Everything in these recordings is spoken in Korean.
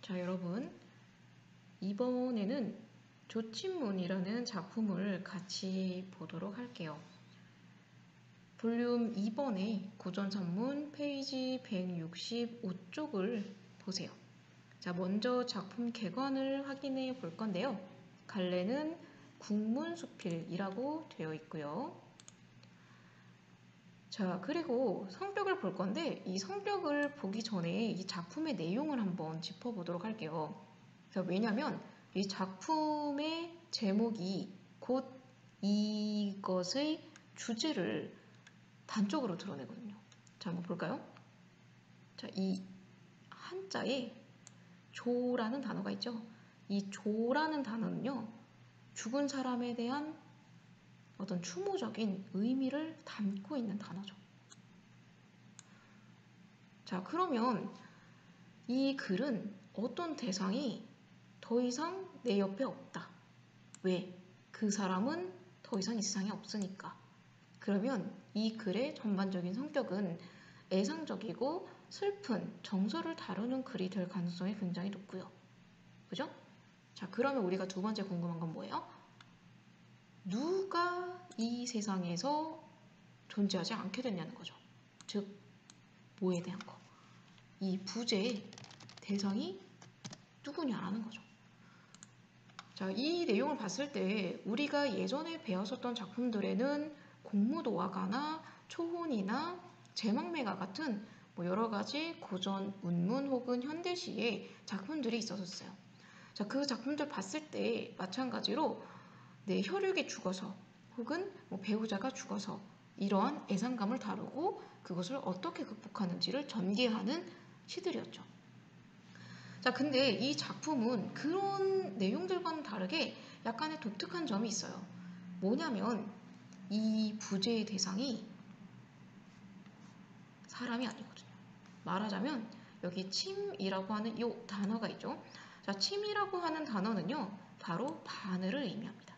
자, 여러분, 이번에는 조친문이라는 작품을 같이 보도록 할게요. 볼륨 2번의 고전산문 페이지 165쪽을 보세요. 자, 먼저 작품 개관을 확인해 볼 건데요. 갈래는 국문수필이라고 되어 있고요. 자, 그리고 성벽을 볼 건데 이 성벽을 보기 전에 이 작품의 내용을 한번 짚어보도록 할게요. 자, 왜냐면 이 작품의 제목이 곧 이것의 주제를 단적으로 드러내거든요. 자, 한번 볼까요? 자, 이 한자에 조라는 단어가 있죠. 이 조라는 단어는요, 죽은 사람에 대한 어떤 추모적인 의미를 담고 있는 단어죠. 자, 그러면 이 글은 어떤 대상이 더 이상 내 옆에 없다. 왜? 그 사람은 더 이상 이 세상에 없으니까. 그러면 이 글의 전반적인 성격은 애상적이고 슬픈 정서를 다루는 글이 될 가능성이 굉장히 높고요. 그죠? 자, 그러면 우리가 두 번째 궁금한 건 뭐예요? 누가 이 세상에서 존재하지 않게 됐냐는 거죠. 즉, 뭐에 대한 거. 이 부제의 대상이 누구냐라는 거죠. 자, 이 내용을 봤을 때 우리가 예전에 배웠었던 작품들에는 공무도화가나 초혼이나 제망매가 같은 여러 가지 고전 문문 혹은 현대시의 작품들이 있었어요. 자, 그 작품들 봤을 때 마찬가지로 내 혈육이 죽어서 혹은 배우자가 죽어서 이러한 애상감을 다루고 그것을 어떻게 극복하는지를 전개하는 시들이었죠. 자, 근데 이 작품은 그런 내용들과는 다르게 약간의 독특한 점이 있어요. 뭐냐면 이 부제의 대상이 사람이 아니거든요. 말하자면 여기 침이라고 하는 이 단어가 있죠. 자, 침이라고 하는 단어는요, 바로 바늘을 의미합니다.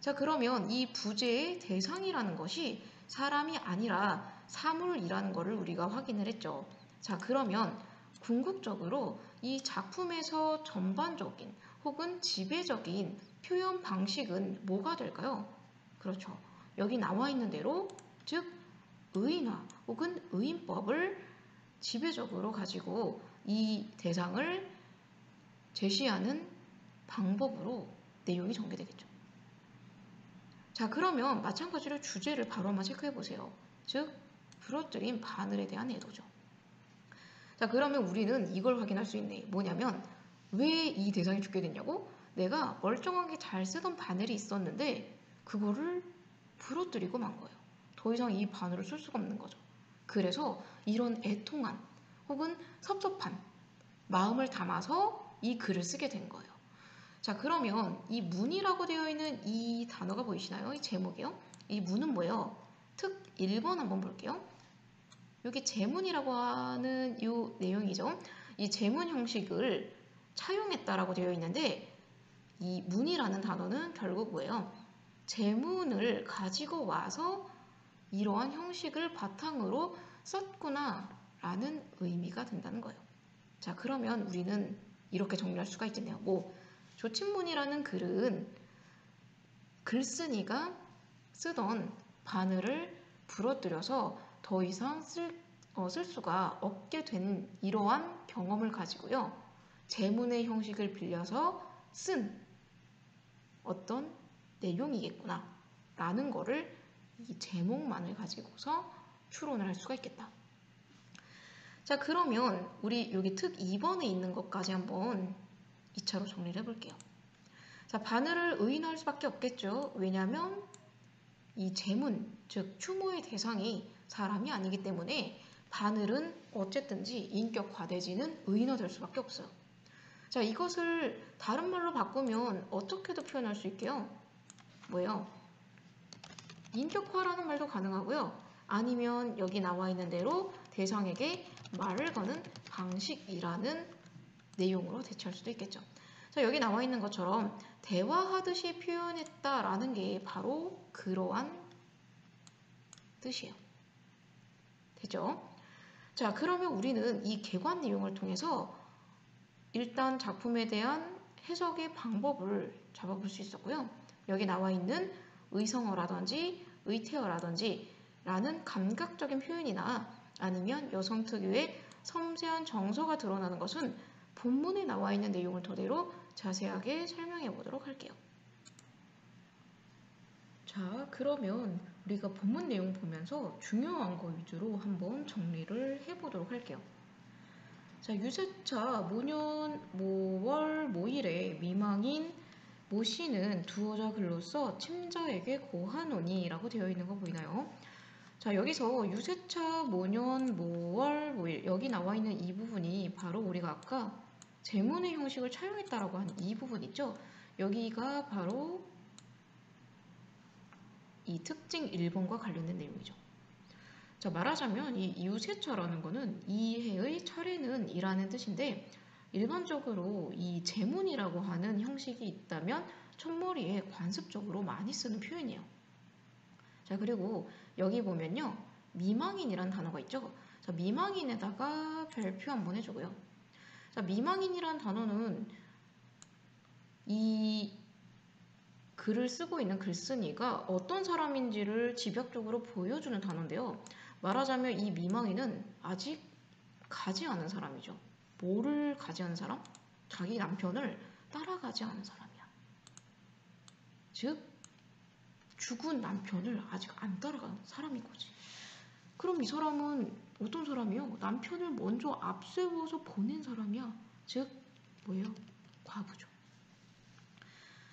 자, 그러면 이 부제의 대상이라는 것이 사람이 아니라 사물이라는 것을 우리가 확인을 했죠. 자, 그러면 궁극적으로 이 작품에서 전반적인 혹은 지배적인 표현 방식은 뭐가 될까요? 그렇죠. 여기 나와 있는 대로 즉 의인화 혹은 의인법을 지배적으로 가지고 이 대상을 제시하는 방법으로 내용이 전개되겠죠. 자, 그러면 마찬가지로 주제를 바로 한번 체크해 보세요. 즉, 부러뜨린 바늘에 대한 애도죠. 자, 그러면 우리는 이걸 확인할 수 있네. 뭐냐면 왜 이 대상이 죽게 됐냐고? 내가 멀쩡하게 잘 쓰던 바늘이 있었는데 그거를 부러뜨리고 만 거예요. 더 이상 이 바늘을 쓸 수가 없는 거죠. 그래서 이런 애통한 혹은 섭섭한 마음을 담아서 이 글을 쓰게 된 거예요. 자, 그러면 이 문이라고 되어 있는 이 단어가 보이시나요? 이 제목이요. 이 문은 뭐예요? 특 1번 한번 볼게요. 여기 제문이라고 하는 이 내용이죠. 이 제문 형식을 차용했다라고 되어 있는데 이 문이라는 단어는 결국 뭐예요? 제문을 가지고 와서 이러한 형식을 바탕으로 썼구나 라는 의미가 된다는 거예요. 자, 그러면 우리는 이렇게 정리할 수가 있겠네요. 조친문이라는 글은 글쓴이가 쓰던 바늘을 부러뜨려서 더 이상 쓸 수가 없게 된 이러한 경험을 가지고요. 제문의 형식을 빌려서 쓴 어떤 내용이겠구나 라는 거를 이 제목만을 가지고서 추론을 할 수가 있겠다. 자, 그러면 우리 여기 특 2번에 있는 것까지 한번 2차로 정리를 해볼게요. 자, 바늘을 의인화할 수밖에 없겠죠. 왜냐하면 이 제문, 즉 추모의 대상이 사람이 아니기 때문에 바늘은 어쨌든지 인격화되지는 의인화될 수밖에 없어요. 자, 이것을 다른 말로 바꾸면 어떻게도 표현할 수 있게요? 뭐예요? 인격화라는 말도 가능하고요. 아니면 여기 나와 있는 대로 대상에게 말을 거는 방식이라는 내용으로 대체할 수도 있겠죠. 자, 여기 나와 있는 것처럼 대화하듯이 표현했다라는 게 바로 그러한 뜻이에요. 됐죠? 자, 그러면 우리는 이 개관 내용을 통해서 일단 작품에 대한 해석의 방법을 잡아볼 수 있었고요. 여기 나와 있는 의성어라든지 의태어라든지 라는 감각적인 표현이나 아니면 여성 특유의 섬세한 정서가 드러나는 것은 본문에 나와 있는 내용을 토대로 자세하게 설명해 보도록 할게요. 자, 그러면 우리가 본문 내용 보면서 중요한 거 위주로 한번 정리를 해보도록 할게요. 자, 유세차 모년 모월 모일에 미망인 모씨는 두어자 글로써 침자에게 고하노니 라고 되어 있는 거 보이나요? 자, 여기서 유세차 모년 모월 모일 여기 나와 있는 이 부분이 바로 우리가 아까 제문의 형식을 차용했다라고 한 이 부분 있죠? 여기가 바로 이 특징 1번과 관련된 내용이죠. 자, 말하자면 이 유세차라는 거는 이해의 차례는 이라는 뜻인데 일반적으로 이 제문이라고 하는 형식이 있다면 첫머리에 관습적으로 많이 쓰는 표현이에요. 자, 그리고 여기 보면요. 미망인이라는 단어가 있죠. 자, 미망인에다가 별표 한번 해주고요. 자, 미망인이라는 단어는 이 글을 쓰고 있는 글쓴이가 어떤 사람인지를 집약적으로 보여주는 단어인데요. 말하자면 이 미망인은 아직 가지 않은 사람이죠. 뭐를 가지 않은 사람? 자기 남편을 따라가지 않은 사람이야. 즉, 죽은 남편을 아직 안 따라간 사람인 거지. 그럼 이 사람은 어떤 사람이요? 남편을 먼저 앞세워서 보낸 사람이야. 즉, 뭐예요? 과부죠.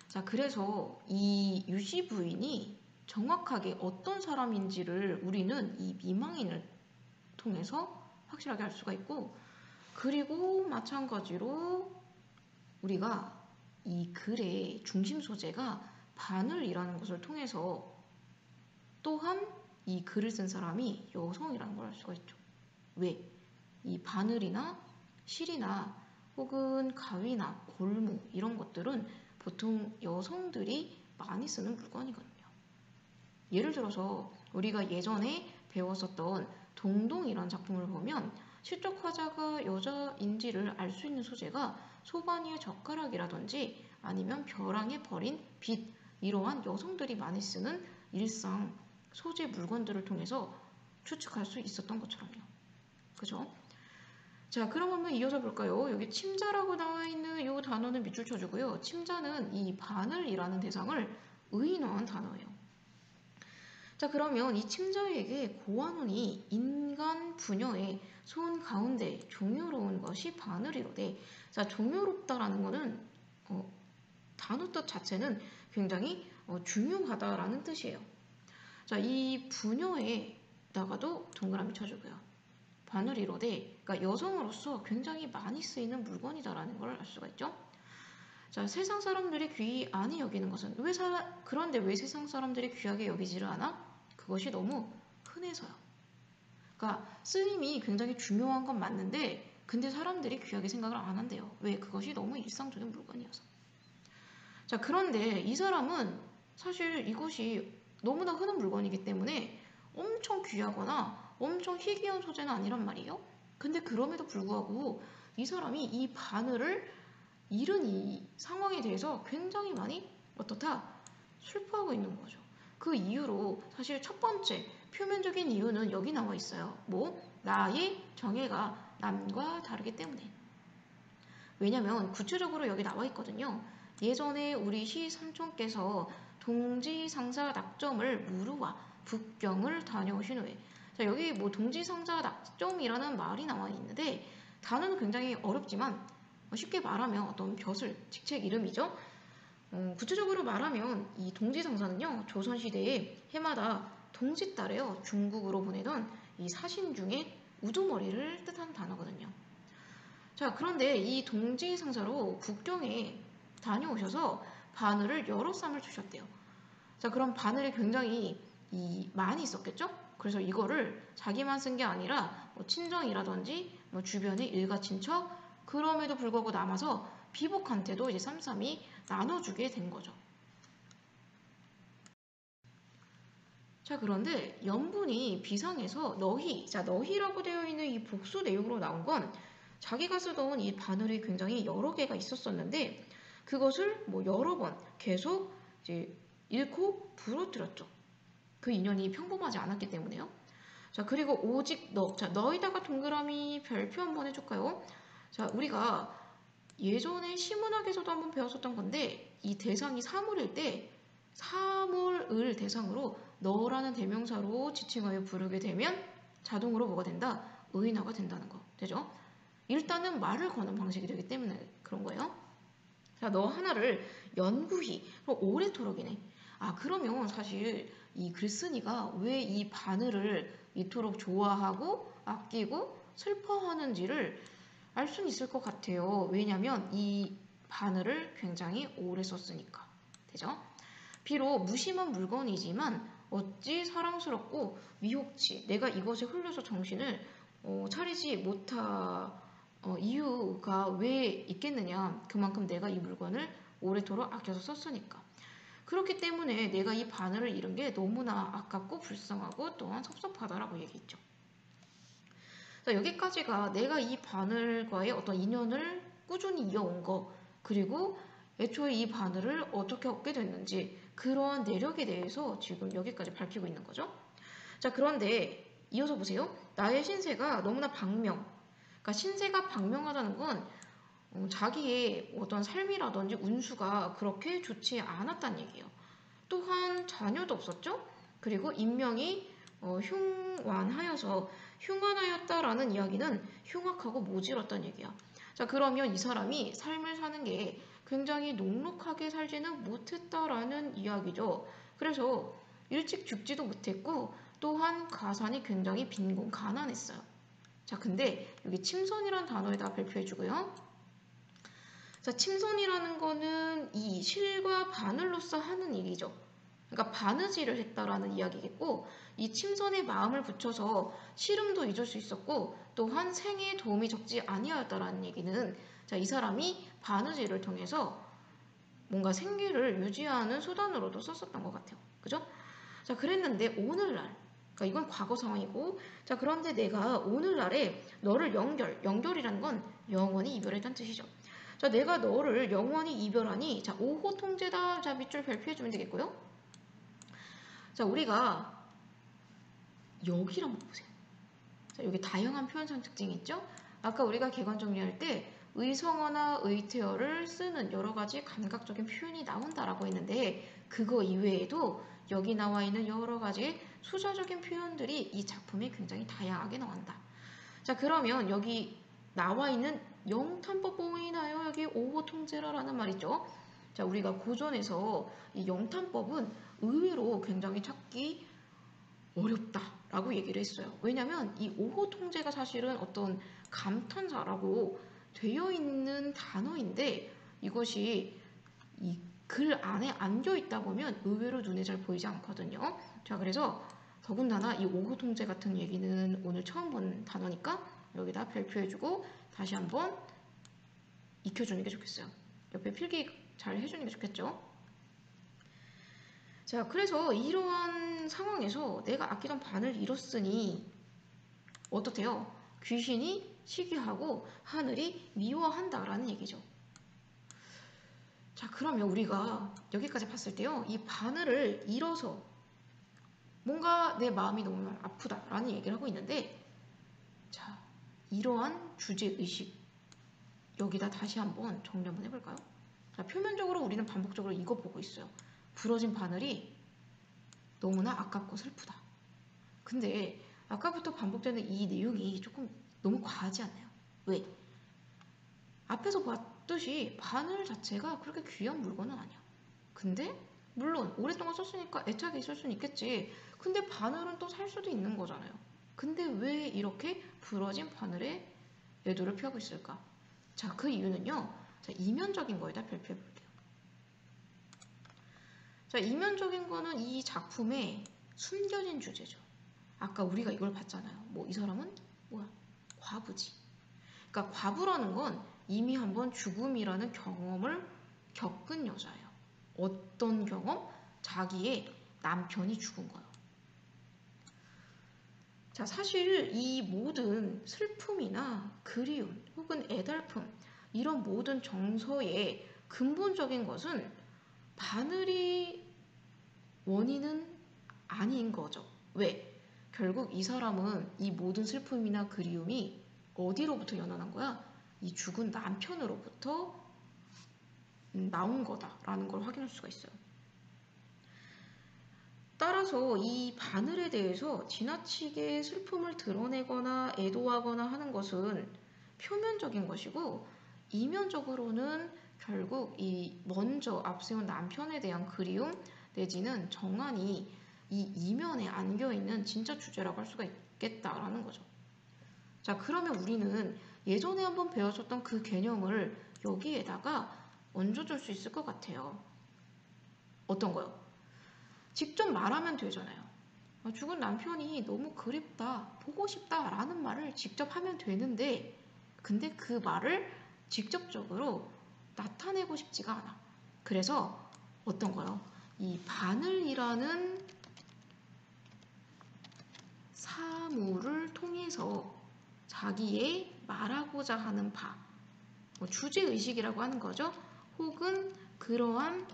자, 그래서 이 유씨 부인이 정확하게 어떤 사람인지를 우리는 이 미망인을 통해서 확실하게 알 수가 있고, 그리고 마찬가지로 우리가 이 글의 중심 소재가 바늘이라는 것을 통해서 또한 이 글을 쓴 사람이 여성이라는 걸 알 수가 있죠. 왜? 이 바늘이나 실이나 혹은 가위나 골무 이런 것들은 보통 여성들이 많이 쓰는 물건이거든요. 예를 들어서 우리가 예전에 배웠었던 동동이라는 작품을 보면 시적 화자가 여자인지를 알 수 있는 소재가 소바니의 젓가락이라든지 아니면 벼랑에 버린 빗 이러한 여성들이 많이 쓰는 일상 소재 물건들을 통해서 추측할 수 있었던 것처럼요. 그죠? 자, 그럼 한번 이어서 볼까요? 여기 침자라고 나와 있는 이 단어는 밑줄 쳐주고요. 침자는 이 바늘이라는 대상을 의인화한 단어예요. 자, 그러면 이 침자에게 고하노니 인간 부녀의 손 가운데 종묘로운 것이 바늘이로되, 자, 종묘롭다라는 거는 단어 뜻 자체는 굉장히 중요하다라는 뜻이에요. 자, 이 부녀에다가도 동그라미 쳐주고요. 바늘이로되, 그러니까 여성으로서 굉장히 많이 쓰이는 물건이다라는 걸 알 수가 있죠. 자, 세상 사람들이 귀하니 여기는 것은 그런데 왜 세상 사람들이 귀하게 여기지를 않아? 그것이 너무 흔해서요. 그러니까 쓰임이 굉장히 중요한 건 맞는데 근데 사람들이 귀하게 생각을 안 한대요. 왜? 그것이 너무 일상적인 물건이어서. 자, 그런데 이 사람은 사실 이것이 너무나 흔한 물건이기 때문에 엄청 귀하거나 엄청 희귀한 소재는 아니란 말이에요. 근데 그럼에도 불구하고 이 사람이 이 바늘을 잃은 이 상황에 대해서 굉장히 많이 어떻다? 슬퍼하고 있는 거죠. 그 이유로 사실 첫 번째 표면적인 이유는 여기 나와 있어요. 뭐? 나의 정예가 남과 다르기 때문에. 왜냐면 구체적으로 여기 나와 있거든요. 예전에 우리 시삼촌께서 동지상사 낙점을 무르와 북경을 다녀오신 후에, 자, 여기 뭐 동지상사 낙점이라는 말이 나와 있는데 단어는 굉장히 어렵지만 쉽게 말하면 어떤 벼슬, 직책 이름이죠. 구체적으로 말하면 이 동지상사는요, 조선시대에 해마다 동짓달에요, 중국으로 보내던 이 사신 중에 우두머리를 뜻하는 단어거든요. 자, 그런데 이 동지상사로 국경에 다녀오셔서 바늘을 여러 쌈을 주셨대요. 자, 그럼 바늘이 굉장히 많이 있었겠죠? 그래서 이거를 자기만 쓴 게 아니라 뭐 친정이라든지 뭐 주변의 일가 친척, 그럼에도 불구하고 남아서 비복한테도 이제 쌈쌈이 나눠주게 된 거죠. 자, 그런데 연분이 비상해서 너희, 자, 너희라고 되어 있는 이 복수 내용으로 나온 건 자기가 쓰던 이 바늘이 굉장히 여러 개가 있었었는데 그것을 뭐 여러 번 계속 이제 잃고 부러뜨렸죠. 그 인연이 평범하지 않았기 때문에요. 자, 그리고 오직 너. 자, 너에다가 동그라미 별표 한번 해줄까요? 자, 우리가 예전에 시문학에서도 한번 배웠었던 건데 이 대상이 사물일 때 사물을 대상으로 너라는 대명사로 지칭하여 부르게 되면 자동으로 뭐가 된다? 의인화가 된다는 거. 되죠? 일단은 말을 거는 방식이 되기 때문에 그런 거예요. 자, 너 하나를 연구히, 오래도록이네. 아, 그러면 사실 이 글쓴이가 왜 이 바늘을 이토록 좋아하고 아끼고 슬퍼하는지를 알 수는 있을 것 같아요. 왜냐면 이 바늘을 굉장히 오래 썼으니까. 되죠? 비록 무심한 물건이지만 어찌 사랑스럽고 미혹치 내가 이것에 흘려서 정신을 차리지 못한 이유가 왜 있겠느냐. 그만큼 내가 이 물건을 오래도록 아껴서 썼으니까. 그렇기 때문에 내가 이 바늘을 잃은 게 너무나 아깝고 불쌍하고 또한 섭섭하다라고 얘기했죠. 자, 여기까지가 내가 이 바늘과의 어떤 인연을 꾸준히 이어온 거, 그리고 애초에 이 바늘을 어떻게 얻게 됐는지 그러한 내력에 대해서 지금 여기까지 밝히고 있는 거죠. 자, 그런데 이어서 보세요. 나의 신세가 너무나 박명. 그러니까 신세가 박명하다는 건 자기의 어떤 삶이라든지 운수가 그렇게 좋지 않았다는 얘기예요. 또한 자녀도 없었죠. 그리고 인명이 흉완하여서 흉완하였다라는 이야기는 흉악하고 모질었다는 얘기야. 자, 그러면 이 사람이 삶을 사는 게 굉장히 녹록하게 살지는 못했다라는 이야기죠. 그래서 일찍 죽지도 못했고 또한 가산이 굉장히 빈곤, 가난했어요. 자, 근데 여기 침선이라는 단어에다 발표해주고요. 자, 침선이라는 거는 이 실과 바늘로서 하는 일이죠. 그러니까 바느질을 했다라는 이야기겠고, 이 침선에 마음을 붙여서 시름도 잊을 수 있었고 또한 생에 도움이 적지 아니하였다라는 얘기는, 자, 이 사람이 바느질을 통해서 뭔가 생계를 유지하는 수단으로도 썼었던 것 같아요. 그죠? 자, 그랬는데 오늘날, 그러니까 이건 과거 상황이고, 자, 그런데 내가 오늘날에 너를 연결이라는 건 영원히 이별했다는 뜻이죠. 자, 내가 너를 영원히 이별하니, 자, 5호 통제다. 자, 밑줄 발표해주면 되겠고요. 자, 우리가 여기를 한번 보세요. 자, 여기 다양한 표현상 특징이 있죠? 아까 우리가 객관 정리할 때 의성어나 의태어를 쓰는 여러 가지 감각적인 표현이 나온다라고 했는데, 그거 이외에도 여기 나와 있는 여러 가지 수자적인 표현들이 이 작품에 굉장히 다양하게 나온다. 자, 그러면 여기 나와 있는 영탄법 보이나요? 여기 5호 통제라라는 말이죠. 자, 우리가 고전에서 이 영탄법은 의외로 굉장히 찾기 어렵다라고 얘기를 했어요. 왜냐면 이 5호 통제가 사실은 어떤 감탄사라고 되어 있는 단어인데 이것이 이 글 안에 안겨 있다 보면 의외로 눈에 잘 보이지 않거든요. 자, 그래서 더군다나 이 5호 통제 같은 얘기는 오늘 처음 본 단어니까 여기다 발표해주고 다시 한번 익혀주는 게 좋겠어요. 옆에 필기 잘 해주는 게 좋겠죠. 자, 그래서 이러한 상황에서 내가 아끼던 바늘 잃었으니 어떻대요? 귀신이 시기하고 하늘이 미워한다라는 얘기죠. 자, 그러면 우리가 여기까지 봤을 때요, 이 바늘을 잃어서 뭔가 내 마음이 너무 아프다라는 얘기를 하고 있는데, 자, 이러한 주제의식 여기다 다시 한번 정리 한번 해볼까요? 자, 표면적으로 우리는 반복적으로 이거 보고 있어요. 부러진 바늘이 너무나 아깝고 슬프다. 근데 아까부터 반복되는 이 내용이 조금 너무 과하지 않나요? 왜? 앞에서 봤듯이 바늘 자체가 그렇게 귀한 물건은 아니야. 근데 물론 오랫동안 썼으니까 애착이 있을 수는 있겠지. 근데 바늘은 또 살 수도 있는 거잖아요. 근데 왜 이렇게 부러진 바늘에 애도를 표하고 있을까? 자, 그 이유는요. 자, 이면적인 거에다 발표해 볼게요. 자, 이면적인 거는 이 작품의 숨겨진 주제죠. 아까 우리가 이걸 봤잖아요. 뭐 이 사람은 뭐야? 과부지. 그러니까 과부라는 건 이미 한번 죽음이라는 경험을 겪은 여자예요. 어떤 경험? 자기의 남편이 죽은 거예요. 자, 사실 이 모든 슬픔이나 그리움 혹은 애달픔 이런 모든 정서의 근본적인 것은 바늘이 원인은 아닌 거죠. 왜? 결국 이 사람은 이 모든 슬픔이나 그리움이 어디로부터 연원한 거야? 이 죽은 남편으로부터 나온 거다라는 걸 확인할 수가 있어요. 따라서 이 바늘에 대해서 지나치게 슬픔을 드러내거나 애도하거나 하는 것은 표면적인 것이고, 이면적으로는 결국 이 먼저 앞세운 남편에 대한 그리움 내지는 정한이 이 이면에 안겨있는 진짜 주제라고 할 수가 있겠다라는 거죠. 자, 그러면 우리는 예전에 한번 배웠었던 그 개념을 여기에다가 얹어줄 수 있을 것 같아요. 어떤 거요? 직접 말하면 되잖아요. 죽은 남편이 너무 그립다, 보고 싶다 라는 말을 직접 하면 되는데, 근데 그 말을 직접적으로 나타내고 싶지가 않아. 그래서 어떤 거요? 이 바늘이라는 사물을 통해서 자기의 말하고자 하는 바, 주제의식이라고 하는 거죠. 혹은 그러한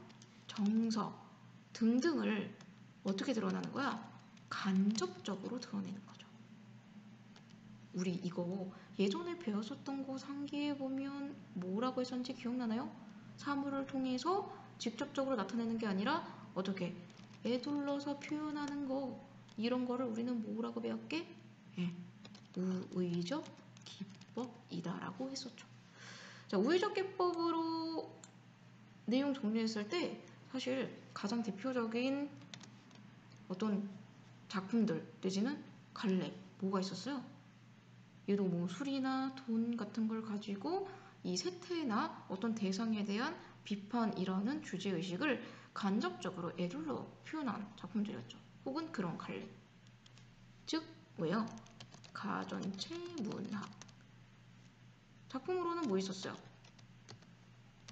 정서 등등을 어떻게 드러나는 거야? 간접적으로 드러내는 거죠. 우리 이거 예전에 배웠었던 거 상기해 보면 뭐라고 했었는지 기억나나요? 사물을 통해서 직접적으로 나타내는 게 아니라 어떻게 애둘러서 표현하는 거, 이런 거를 우리는 뭐라고 배웠게? 예, 우의적 기법이다라고 했었죠. 자, 우의적 기법으로 내용 정리했을 때 사실 가장 대표적인 어떤 작품들 내지는 갈래 뭐가 있었어요? 얘도 뭐 술이나 돈 같은 걸 가지고 이 세태나 어떤 대상에 대한 비판이라는 주제의식을 간접적으로 애둘러 표현한 작품들이었죠. 혹은 그런 갈래. 즉 뭐예요? 가전체 문학. 작품으로는 뭐 있었어요?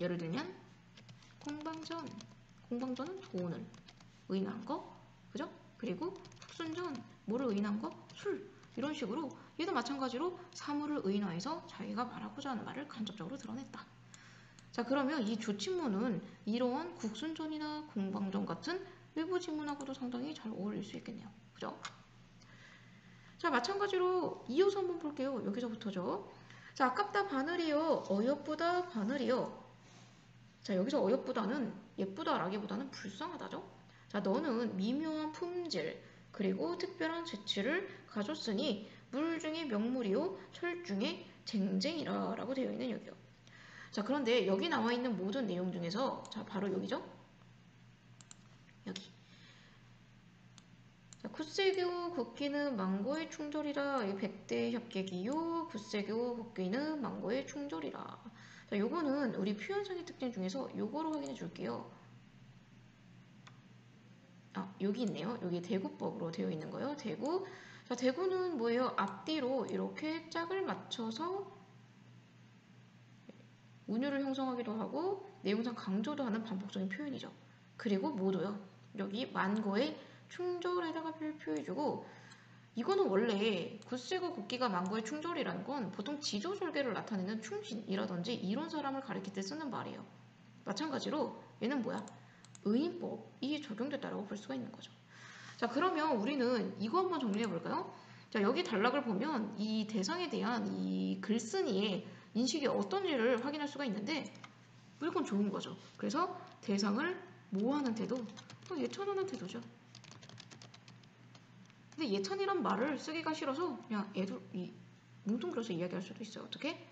예를 들면 공방전. 공방전은 돈을 의인한 거, 그죠? 그리고 푹순전, 뭐를 의인한 거? 술. 이런 식으로 얘도 마찬가지로 사물을 의인화해서 자기가 말하고자 하는 말을 간접적으로 드러냈다. 자, 그러면 이 조친모는 이러한 국순전이나 공방전 같은 외부 지문하고도 상당히 잘 어울릴 수 있겠네요. 그죠? 자, 마찬가지로 이어서 한번 볼게요. 여기서부터죠. 자, 아깝다 바늘이요. 어여쁘다 바늘이요. 자, 여기서 어여쁘다는 예쁘다라기보다는 불쌍하다죠. 자, 너는 미묘한 품질 그리고 특별한 재치를 가졌으니 물 중에 명물이요 철 중에 쟁쟁이라 라고 되어 있는 여기요. 자, 그런데 여기 나와 있는 모든 내용 중에서 자, 바로 여기죠. 여기. 자, 굳세교 걷기는 망고의 충절이라. 백대 협객이요 굳세교 걷기는 망고의 충절이라. 자, 요거는 우리 표현상의 특징 중에서 요거로 확인해 줄게요. 여기 있네요. 여기 대구법으로 되어 있는 거예요. 대구. 자, 대구는 뭐예요? 앞뒤로 이렇게 짝을 맞춰서 운율을 형성하기도 하고 내용상 강조도 하는 반복적인 표현이죠. 그리고 뭐도요? 여기 만고의 충절에다가 표해주고, 이거는 원래 굳세고 곱기가 만고의 충절이라는 건 보통 지조절개를 나타내는 충신이라든지 이런 사람을 가리킬 때 쓰는 말이에요. 마찬가지로 얘는 뭐야? 의인법이 적용됐다라고 볼 수가 있는 거죠. 자, 그러면 우리는 이거 한번 정리해 볼까요? 자, 여기 단락을 보면 이 대상에 대한 이 글쓴이의 인식이 어떤지를 확인할 수가 있는데 무조건 좋은 거죠. 그래서 대상을 모호하는 태도, 예천하는 태도죠. 근데 예천이란 말을 쓰기가 싫어서 그냥 뭉뚱그려서 이야기할 수도 있어요. 어떻게?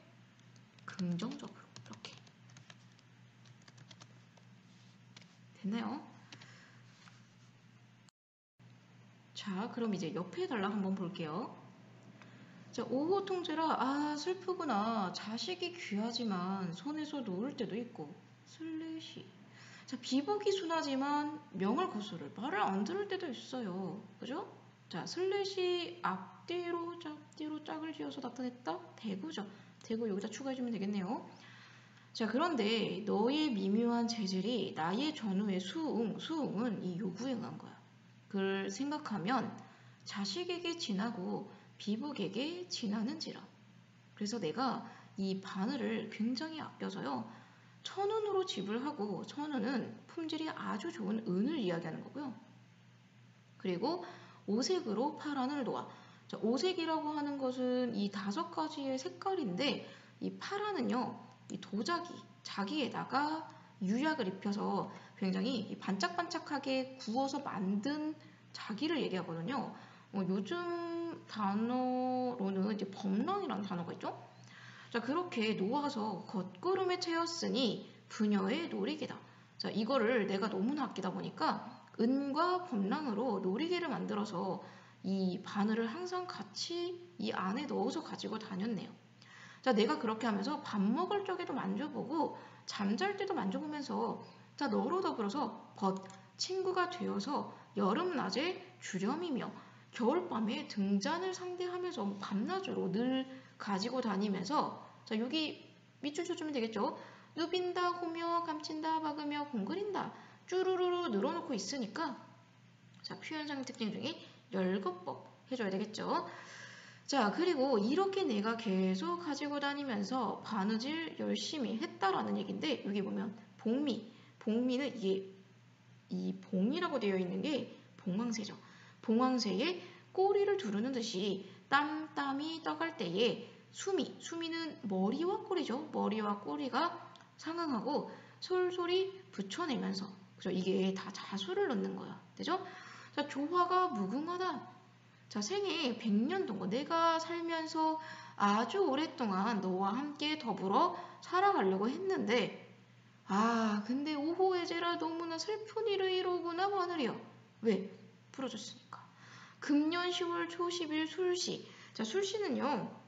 긍정적으로 이렇게. 됐나요? 자, 그럼 이제 옆에 단락 한번 볼게요. 자, 5호 통째라. 슬프구나. 자식이 귀하지만 손에서 놓을 때도 있고. 슬래시. 자, 비복이 순하지만 명을 거스를 말을 안 들을 때도 있어요. 그죠? 자, 슬래시 앞뒤로 짝을 지어서 나타냈다. 대구죠. 대구 여기다 추가해주면 되겠네요. 자, 그런데 너의 미묘한 재질이 나의 전후의 수웅은 이 요구에 의한 거야. 그걸 생각하면 자식에게 지나고 비복에게 지나는지라. 그래서 내가 이 바늘을 굉장히 아껴서요. 1,000원으로 지불하고 1,000원은 품질이 아주 좋은 은을 이야기하는 거고요. 그리고 오색으로 파란을 놓아. 자, 오색이라고 하는 것은 이 5가지의 색깔인데 이 파란은요. 이 도자기, 자기에다가 유약을 입혀서 굉장히 반짝반짝하게 구워서 만든 자기를 얘기하거든요. 요즘 단어로는 이제 범랑이라는 단어가 있죠. 자, 그렇게 놓아서 겉구름에 채웠으니 부녀의 놀이개다. 자, 이거를 내가 너무나 아끼다 보니까 은과 범랑으로 놀이개를 만들어서 이 바늘을 항상 같이 이 안에 넣어서 가지고 다녔네요. 자, 내가 그렇게 하면서 밥 먹을 적에도 만져보고 잠잘 때도 만져보면서 자, 너로 더불어서 친구가 되어서 여름낮에 주렴이며 겨울밤에 등잔을 상대하면서 밤낮으로 늘 가지고 다니면서 자, 여기 밑줄 쳐주면 되겠죠. 누빈다, 호며, 감친다, 박으며, 공그린다 쭈루루루 늘어놓고 있으니까 자, 표현상 특징 중에 열거법 해줘야 되겠죠. 자, 그리고 이렇게 내가 계속 가지고 다니면서 바느질 열심히 했다라는 얘기인데 여기 보면 봉미는 이게 이 봉이라고 되어 있는 게 봉황새죠. 봉황새의 꼬리를 두르는 듯이 땀이 떠갈 때에 수미는 머리와 꼬리죠. 머리와 꼬리가 상응하고 솔솔이 붙여내면서 그죠? 이게 다 자수를 넣는 거야. 되죠? 자, 조화가 무궁하다. 자, 생애 100년 동안 내가 살면서 아주 오랫동안 너와 함께 더불어 살아가려고 했는데 근데 오호애제라 너무나 슬픈 일을 이루구나 바늘이여. 왜? 부러졌으니까. 금년 10월 초 10일 술시. 자, 술시는요.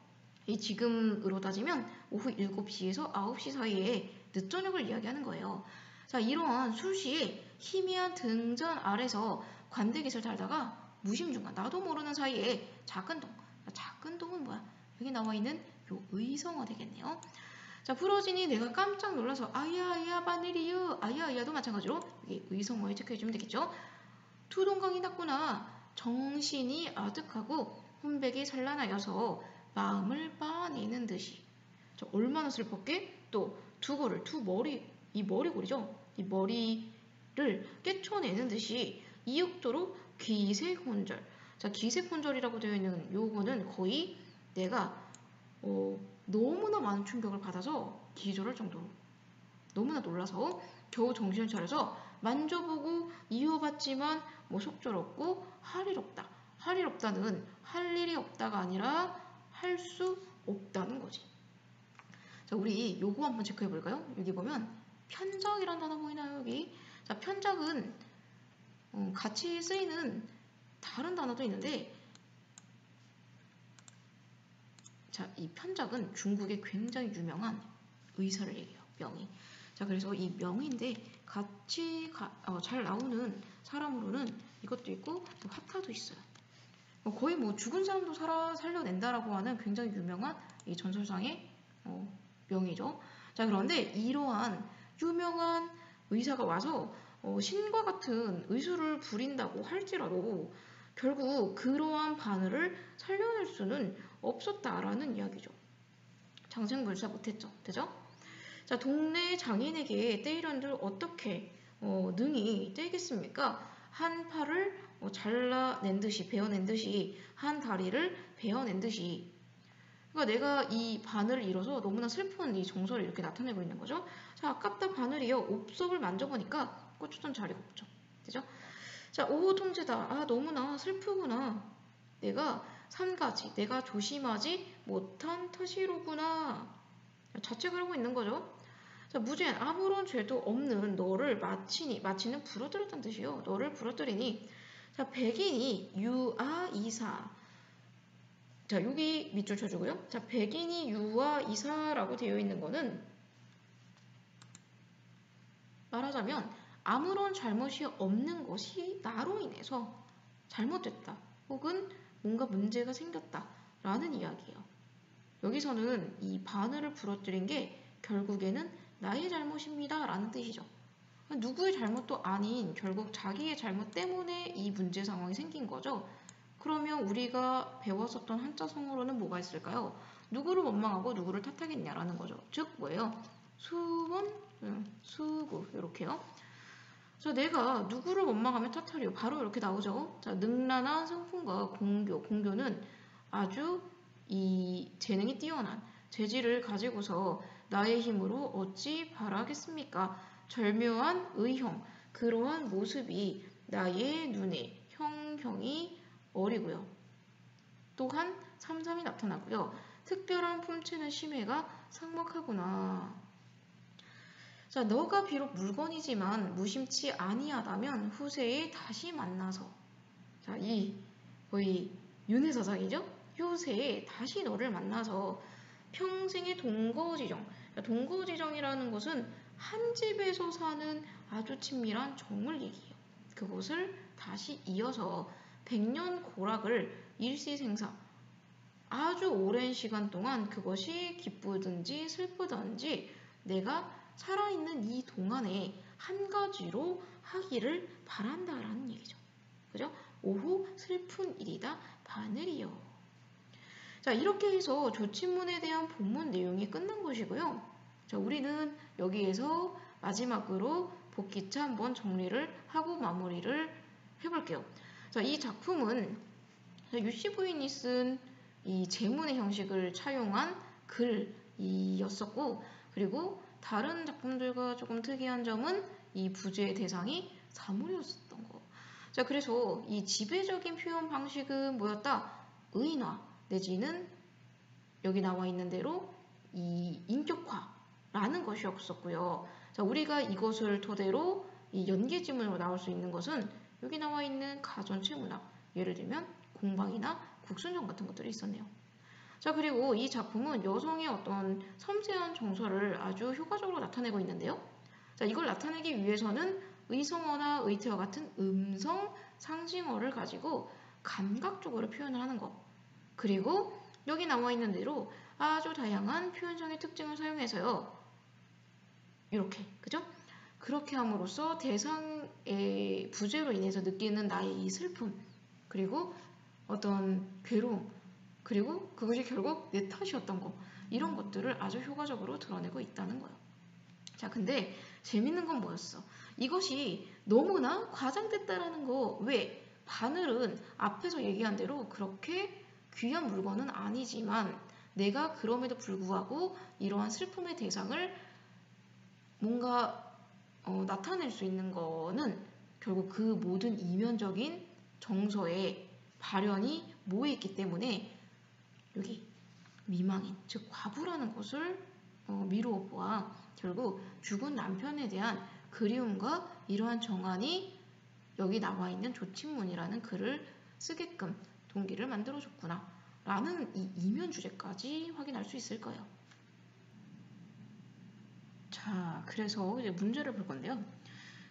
이 지금으로 따지면 오후 7시에서 9시 사이에 늦저녁을 이야기하는 거예요. 자, 이러한 술시에 희미한 등잔 아래서 관대깃을 달다가 무심중간 나도 모르는 사이에 작은동. 작은동은 뭐야? 여기 나와 있는 요 의성어 되겠네요. 자, 부러지니 내가 깜짝 놀라서 아야 바늘이유 아야도 마찬가지로 여기 의성어에 체크해주면 되겠죠. 두 동강이 났구나. 정신이 아득하고 혼백이 산란하여서 마음을 빠내는 듯이. 자, 얼마나 슬펐게 또 이 머리골이죠. 이 머리를 깨쳐내는 듯이 이윽도로 기색혼절. 자, 기색혼절이라고 되어 있는 요거는 거의 내가 너무나 많은 충격을 받아서 기절할 정도로 너무나 놀라서 겨우 정신을 차려서 만져보고 이어봤지만 뭐 속절없고 할 일 없다. 할 일 없다는 할 일이 없다가 아니라 할 수 없다는 거지. 자, 우리 요거 한번 체크해 볼까요? 여기 보면 편작이라는 단어 보이나요? 여기. 자, 편작은 같이 쓰이는 다른 단어도 있는데 자, 이 편작은 중국의 굉장히 유명한 의사를 얘기해요. 명의. 자, 그래서 이 명의인데 같이 잘 나오는 사람으로는 이것도 있고 또 화타도 있어요. 거의 뭐 죽은 사람도 살려낸다라고 하는 굉장히 유명한 이 전설상의 명의죠. 자, 그런데 이러한 유명한 의사가 와서 신과 같은 의술을 부린다고 할지라도 결국 그러한 바늘을 살려낼 수는 없었다라는 이야기죠. 장생불사 못했죠. 되죠? 자, 동네 장인에게 떼이런들 어떻게 능히 떼겠습니까? 한 팔을 잘라낸 듯이 베어낸 듯이 한 다리를 베어낸 듯이 그러니까 내가 이 바늘을 잃어서 너무나 슬픈 이 정서를 이렇게 나타내고 있는 거죠. 자, 아깝다 바늘이요. 옥석을 만져보니까 꽂혔던 자리가 없죠. 되죠? 자, 오호 통제다. 너무나 슬프구나. 내가 삼가지, 내가 조심하지 못한 탓이로구나. 자책을 하고 있는 거죠. 자, 무죄한 아무런 죄도 없는 너를 마치는 부러뜨렸다는 뜻이요. 너를 부러뜨리니 자, 백인이 유아이사. 자, 여기 밑줄 쳐주고요. 자, 백인이 유아이사라고 되어 있는 거는 말하자면 아무런 잘못이 없는 것이 나로 인해서 잘못됐다. 혹은 뭔가 문제가 생겼다. 라는 이야기예요. 여기서는 이 바늘을 부러뜨린 게 결국에는 나의 잘못입니다. 라는 뜻이죠. 누구의 잘못도 아닌 결국 자기의 잘못 때문에 이 문제 상황이 생긴 거죠. 그러면 우리가 배웠었던 한자성어로는 뭐가 있을까요? 누구를 원망하고 누구를 탓하겠냐라는 거죠. 즉 뭐예요? 수원, 수구 이렇게요. 자, 내가 누구를 원망하면 탓하리요. 바로 이렇게 나오죠. 자, 능란한 성품과 공교. 공교는 아주 이 재능이 뛰어난 재질을 가지고서 나의 힘으로 어찌 바라겠습니까? 절묘한 의형. 그러한 모습이 나의 눈에 형형이 어리고요. 또한 삼삼이 나타나고요. 특별한 품체는 심해가 삭막하구나. 자, 너가 비록 물건이지만 무심치 아니하다면 후세에 다시 만나서 자, 이 거의 윤회사상이죠? 후세에 다시 너를 만나서 평생의 동거지정. 동거지정이라는 것은 한 집에서 사는 아주 친밀한 정을 얘기해요. 그것을 다시 이어서 백년 고락을 일시생사 아주 오랜 시간 동안 그것이 기쁘든지 슬프든지 내가 살아있는 이 동안에 한 가지로 하기를 바란다라는 얘기죠. 그죠? 오후 슬픈 일이다 바늘이요. 자, 이렇게 해서 조친문에 대한 본문 내용이 끝난 것이고요. 자, 우리는 여기에서 마지막으로 복기차 한번 정리를 하고 마무리를 해볼게요. 자, 이 작품은 유씨 부인이 쓴 이 제문의 형식을 차용한 글이었었고, 그리고 다른 작품들과 조금 특이한 점은 이 부제의 대상이 사물이었었던 거. 자, 그래서 이 지배적인 표현 방식은 뭐였다? 의인화 내지는 여기 나와 있는 대로 이 인격화라는 것이었었고요. 자, 우리가 이것을 토대로 이 연계지문으로 나올 수 있는 것은 여기 나와 있는 가전체 문학, 예를 들면 공방이나 국순정 같은 것들이 있었네요. 자, 그리고 이 작품은 여성의 어떤 섬세한 정서를 아주 효과적으로 나타내고 있는데요. 자, 이걸 나타내기 위해서는 의성어나 의태어 같은 음성 상징어를 가지고 감각적으로 표현을 하는 것. 그리고 여기 나와 있는 대로 아주 다양한 표현상의 특징을 사용해서요. 이렇게, 그죠? 그렇게 함으로써 대상의 부재로 인해서 느끼는 나의 이 슬픔, 그리고 어떤 괴로움, 그리고 그것이 결국 내 탓이었던 거, 이런 것들을 아주 효과적으로 드러내고 있다는 거예요. 자, 근데 재밌는 건 뭐였어? 이것이 너무나 과장됐다라는 거. 왜? 바늘은 앞에서 얘기한 대로 그렇게 귀한 물건은 아니지만 내가 그럼에도 불구하고 이러한 슬픔의 대상을 뭔가 나타낼 수 있는 거는 결국 그 모든 이면적인 정서의 발현이 모여있기 때문에 여기 미망인, 즉 과부라는 것을 미루어 보아 결국 죽은 남편에 대한 그리움과 이러한 정한이 여기 나와 있는 조친문이라는 글을 쓰게끔 동기를 만들어줬구나 라는 이 이면 주제까지 확인할 수 있을 거예요. 자, 그래서 이제 문제를 볼 건데요.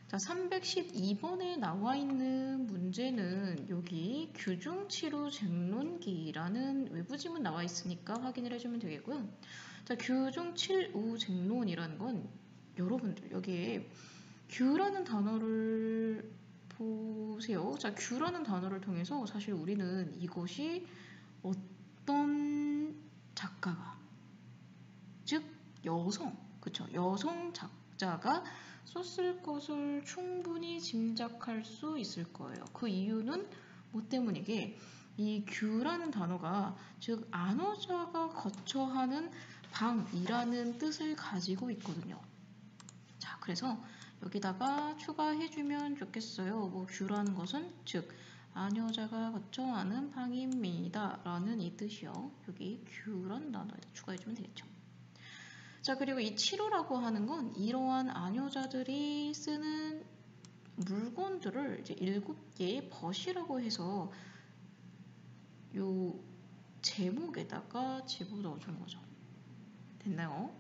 자, 312번에 나와 있는 문제는 여기 규중치루 쟁론기라는 외부 지문 나와 있으니까 확인을 해주면 되겠고요. 자, 규중칠우 쟁론이라는 건 여러분들 여기에 규라는 단어를 보세요. 자, 규라는 단어를 통해서 사실 우리는 이것이 어떤 작가가, 즉 여성, 그쵸? 여성 작자가 썼을 것을 충분히 짐작할 수 있을 거예요. 그 이유는 뭐 때문이게 이 규라는 단어가 즉 안어자가 거처하는 방이라는 뜻을 가지고 있거든요. 자, 그래서 여기다가 추가해주면 좋겠어요. 뭐 규라는 것은 즉 안여자가 거처하는 방입니다 라는 이 뜻이요. 여기 규라는 단어에다 추가해주면 되겠죠. 자, 그리고 이 치루라고 하는 건 이러한 안여자들이 쓰는 물건들을 이제 7개의 벗이라고 해서 요 제목에다가 집어넣어 준 거죠. 됐나요?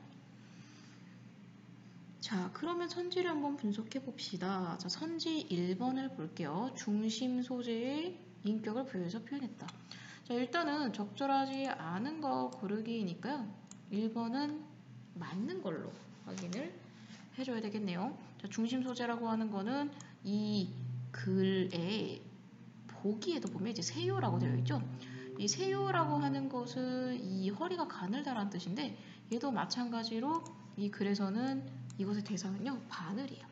자, 그러면 선지를 한번 분석해 봅시다. 자, 선지 1번을 볼게요. 중심 소재의 인격을 부여해서 표현했다. 자, 일단은 적절하지 않은 거 고르기니까요. 1번은 맞는 걸로 확인을 해줘야 되겠네요. 자, 중심 소재라고 하는 거는 이 글의 보기에도 보면 이제 세요라고 되어 있죠. 이 세요라고 하는 것은 이 허리가 가늘다라는 뜻인데 얘도 마찬가지로 이 글에서는 이것의 대상은요 바늘이에요.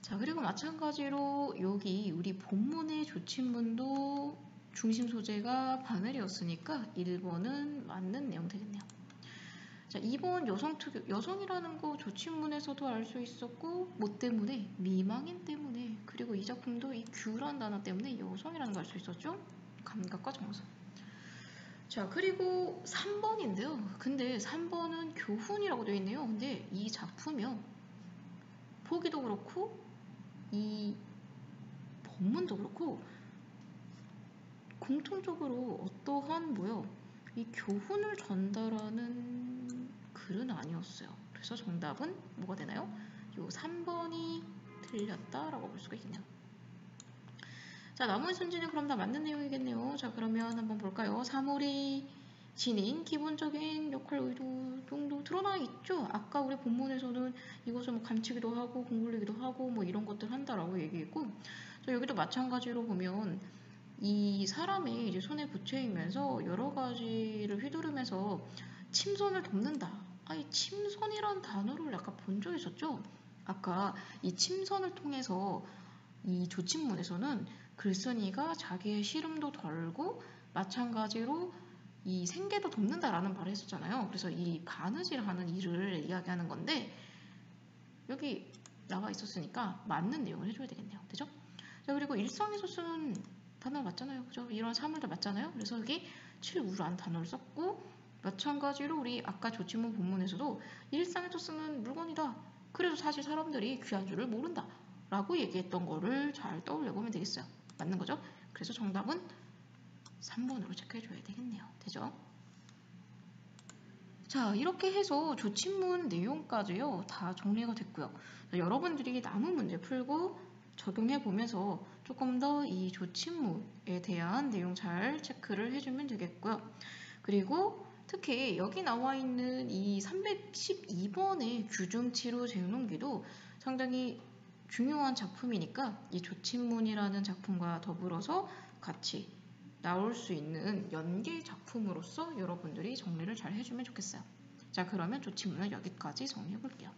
자, 그리고 마찬가지로 여기 우리 본문의 조친문도 중심 소재가 바늘이었으니까 1번은 맞는 내용 되겠네요. 자, 2번 여성이라는 거 조친문에서도 알 수 있었고 뭐 때문에? 미망인 때문에. 그리고 이 작품도 이 규란 단어 때문에 여성이라는 걸 알 수 있었죠. 감각과 정서. 자, 그리고 3번인데요. 근데 3번은 교훈이라고 되어 있네요. 근데 이 작품이요. 보기도 그렇고 이 본문도 그렇고 공통적으로 어떠한 이 교훈을 전달하는 글은 아니었어요. 그래서 정답은 뭐가 되나요? 요 3번이 틀렸다라고 볼 수가 있겠네요. 자, 나머지 문제는 그럼 다 맞는 내용이겠네요. 자, 그러면 한번 볼까요? 사물이 지닌 기본적인 역할 의도 정도 드러나 있죠. 아까 우리 본문에서는 이것을 뭐 감추기도 하고 공굴리기도 하고 뭐 이런 것들 한다라고 얘기했고, 자, 여기도 마찬가지로 보면 이 사람이 이제 손에 부채이면서 여러 가지를 휘두르면서 침손을 돕는다. 이 침손이란 단어를 아까 본 적 있었죠? 아까 이 침선을 통해서 이 조친문에서는 글쓴이가 자기의 시름도 덜고 마찬가지로 이 생계도 돕는다라는 말을 했었잖아요. 그래서 이 바느질하는 일을 이야기하는 건데 여기 나와 있었으니까 맞는 내용을 해줘야 되겠네요. 되죠? 자, 그리고 일상에서 쓰는 단어 맞잖아요. 그죠? 이런 사물도 맞잖아요. 그래서 여기 칠우라는 단어를 썼고 마찬가지로 우리 아까 조친문 본문에서도 일상에서 쓰는 물건이다. 그래도 사실 사람들이 귀한 줄을 모른다. 라고 얘기했던 거를 잘 떠올려 보면 되겠어요. 맞는 거죠? 그래서 정답은 3번으로 체크해줘야 되겠네요. 되죠? 자, 이렇게 해서 조친문 내용까지요. 다 정리가 됐고요. 여러분들이 남은 문제 풀고 적용해 보면서 조금 더 이 조친문에 대한 내용 잘 체크를 해주면 되겠고요. 그리고 특히 여기 나와 있는 이 312번의 규중치료 쟁론기도 상당히 중요한 작품이니까 이 조친문이라는 작품과 더불어서 같이 나올 수 있는 연계 작품으로서 여러분들이 정리를 잘 해주면 좋겠어요. 자, 그러면 조친문은 여기까지 정리해 볼게요.